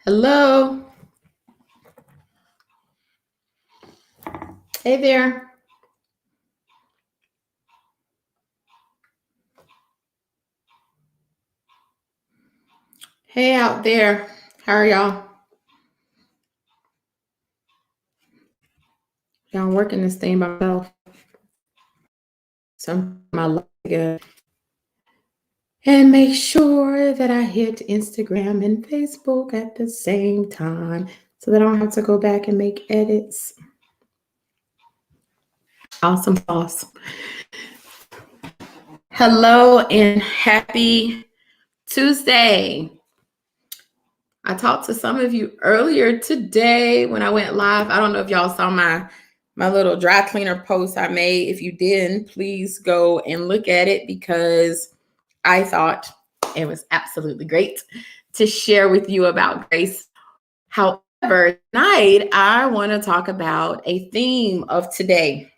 Hello. Hey there. Hey out there. How are y'all? Y'all I'm working this thing by myself. So my log in and make sure that I hit Instagram and Facebook at the same time so that I don't have to go back and make edits. Awesome sauce. Hello and happy Tuesday. I talked to some of you earlier today when I went live. I don't know if y'all saw my little dry cleaner post I made. If you didn't, please go and look at it because I thought it was absolutely great to share with you about grace. However, tonight I want to talk about a theme of today.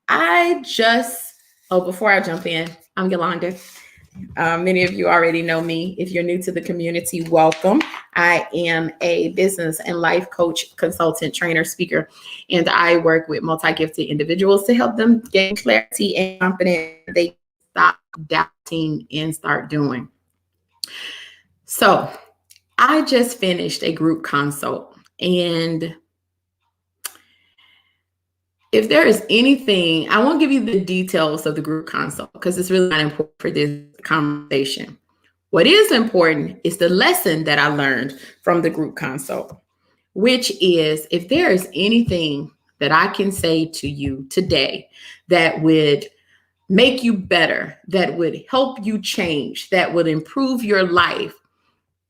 Before I jump in, I'm Yolanda. Many of you already know me. If you're new to the community, welcome. I am a business and life coach, consultant, trainer, speaker, and I work with multi-gifted individuals to help them gain clarity and confidence. They stop doubting and start doing. So I just finished a group consult, and if there is anything, I won't give you the details of the group consult because it's really not important for this conversation. What is important is the lesson that I learned from the group consult, which is if there is anything that I can say to you today that would make you better, that would help you change, that would improve your life,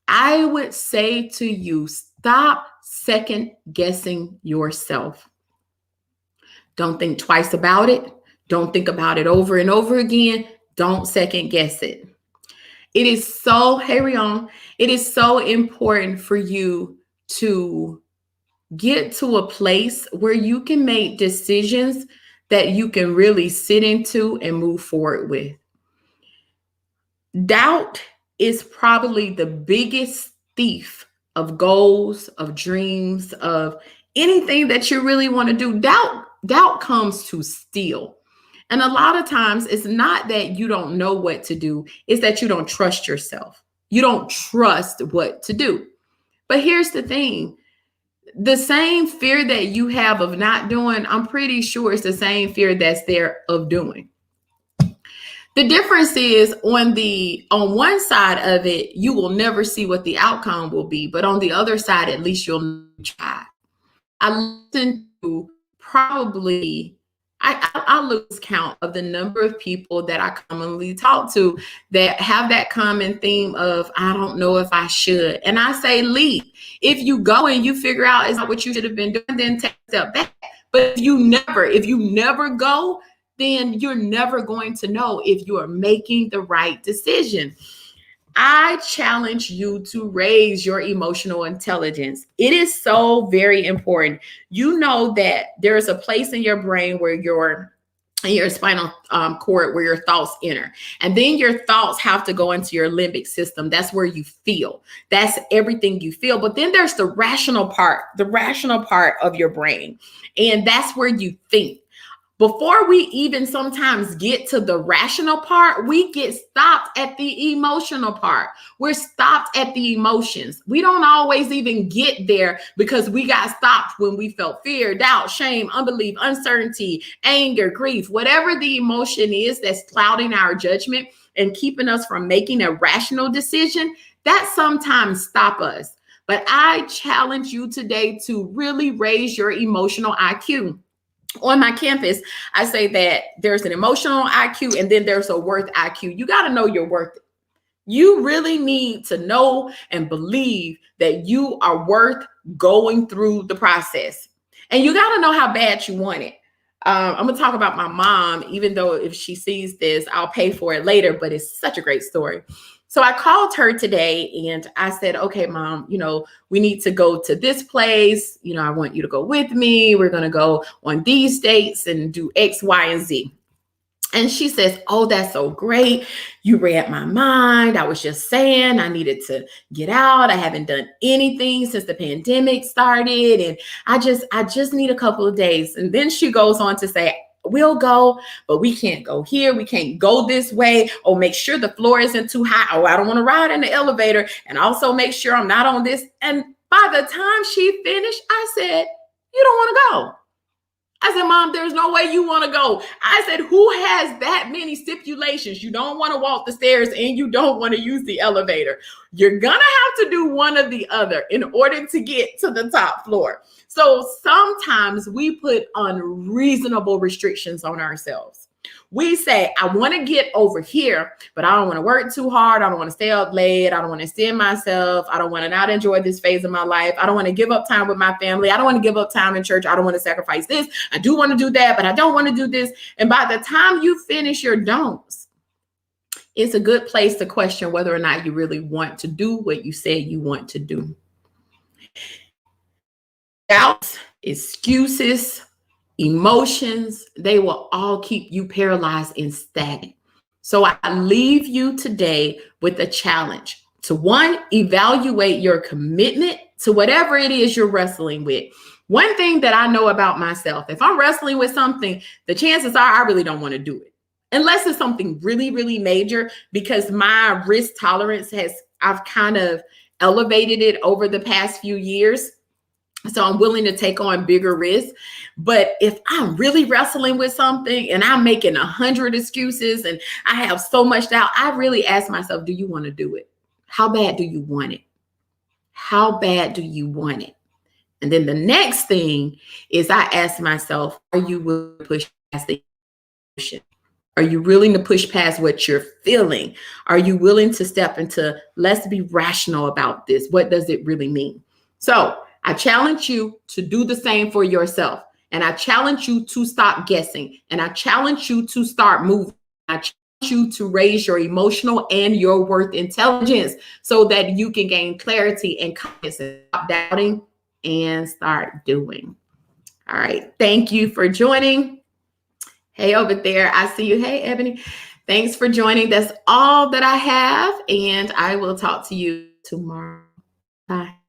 I would say to you, stop second guessing yourself. Don't think twice about it. Don't think about it over and over again. Don't second guess it. It is so, hey Rion, it is so important for you to get to a place where you can make decisions that you can really sit into and move forward with. Doubt is probably the biggest thief of goals, of dreams, of anything that you really want to do. Doubt comes to steal. And a lot of times it's not that you don't know what to do, it's that you don't trust yourself. You don't trust what to do. But here's the thing. The same fear that you have of not doing, I'm pretty sure it's the same fear that's there of doing. The difference is on one side of it, you will never see what the outcome will be, but on the other side, at least you'll try. I listen to probably I lose count of the number of people that I commonly talk to that have that common theme of I don't know if I should, and I say leave. If you go and you figure out it's not what you should have been doing, then take a step back. But if you never go, then you're never going to know if you are making the right decision. I challenge you to raise your emotional intelligence. It is so very important. You know that there is a place in your brain where your spinal cord where your thoughts enter. And then your thoughts have to go into your limbic system. That's where you feel. That's everything you feel. But then there's the rational part of your brain. And that's where you think. Before we even sometimes get to the rational part, we get stopped at the emotional part. We're stopped at the emotions. We don't always even get there because we got stopped when we felt fear, doubt, shame, unbelief, uncertainty, anger, grief, whatever the emotion is that's clouding our judgment and keeping us from making a rational decision, that sometimes stop us. But I challenge you today to really raise your emotional IQ. On my campus, I say that there's an emotional IQ and then there's a worth IQ. You got to know your worth. You really need to know and believe that you are worth going through the process. And you got to know how bad you want it. I'm going to talk about my mom, even though if she sees this, I'll pay for it later, but it's such a great story. So I called her today and I said, okay, mom, we need to go to this place. I want you to go with me. We're going to go on these dates and do X, Y, and Z. And she says, oh, that's so great. You read my mind. I was just saying I needed to get out. I haven't done anything since the pandemic started. And I just need a couple of days. And then she goes on to say, we'll go, but we can't go here. We can't go this way. Oh, make sure the floor isn't too high. Oh, I don't want to ride in the elevator. And also make sure I'm not on this. And by the time she finished, I said, you don't want to go. I said, Mom, there's no way you want to go. I said, who has that many stipulations? You don't want to walk the stairs and you don't want to use the elevator. You're going to have to do one or the other in order to get to the top floor. So sometimes we put unreasonable restrictions on ourselves. We say, I want to get over here, but I don't want to work too hard. I don't want to stay up late. I don't want to extend myself. I don't want to not enjoy this phase of my life. I don't want to give up time with my family. I don't want to give up time in church. I don't want to sacrifice this. I do want to do that, but I don't want to do this. And by the time you finish your don'ts, it's a good place to question whether or not you really want to do what you said you want to do. Doubts, excuses, emotions, they will all keep you paralyzed and stagnant. So I leave you today with a challenge to, one, evaluate your commitment to whatever it is you're wrestling with. One thing that I know about myself, if I'm wrestling with something, the chances are I really don't want to do it. Unless it's something really, really major, because my risk tolerance I've kind of elevated it over the past few years. So I'm willing to take on bigger risks. But if I'm really wrestling with something and I'm making 100 excuses and I have so much doubt, I really ask myself, do you want to do it? How bad do you want it? How bad do you want it? And then the next thing is I ask myself, are you willing to push past the emotion? Are you willing to push past what you're feeling? Are you willing to step into, let's be rational about this? What does it really mean? So I challenge you to do the same for yourself. And I challenge you to stop guessing. And I challenge you to start moving. I challenge you to raise your emotional and your worth intelligence so that you can gain clarity and confidence and stop doubting and start doing. All right. Thank you for joining. Hey, over there. I see you. Hey, Ebony. Thanks for joining. That's all that I have. And I will talk to you tomorrow. Bye.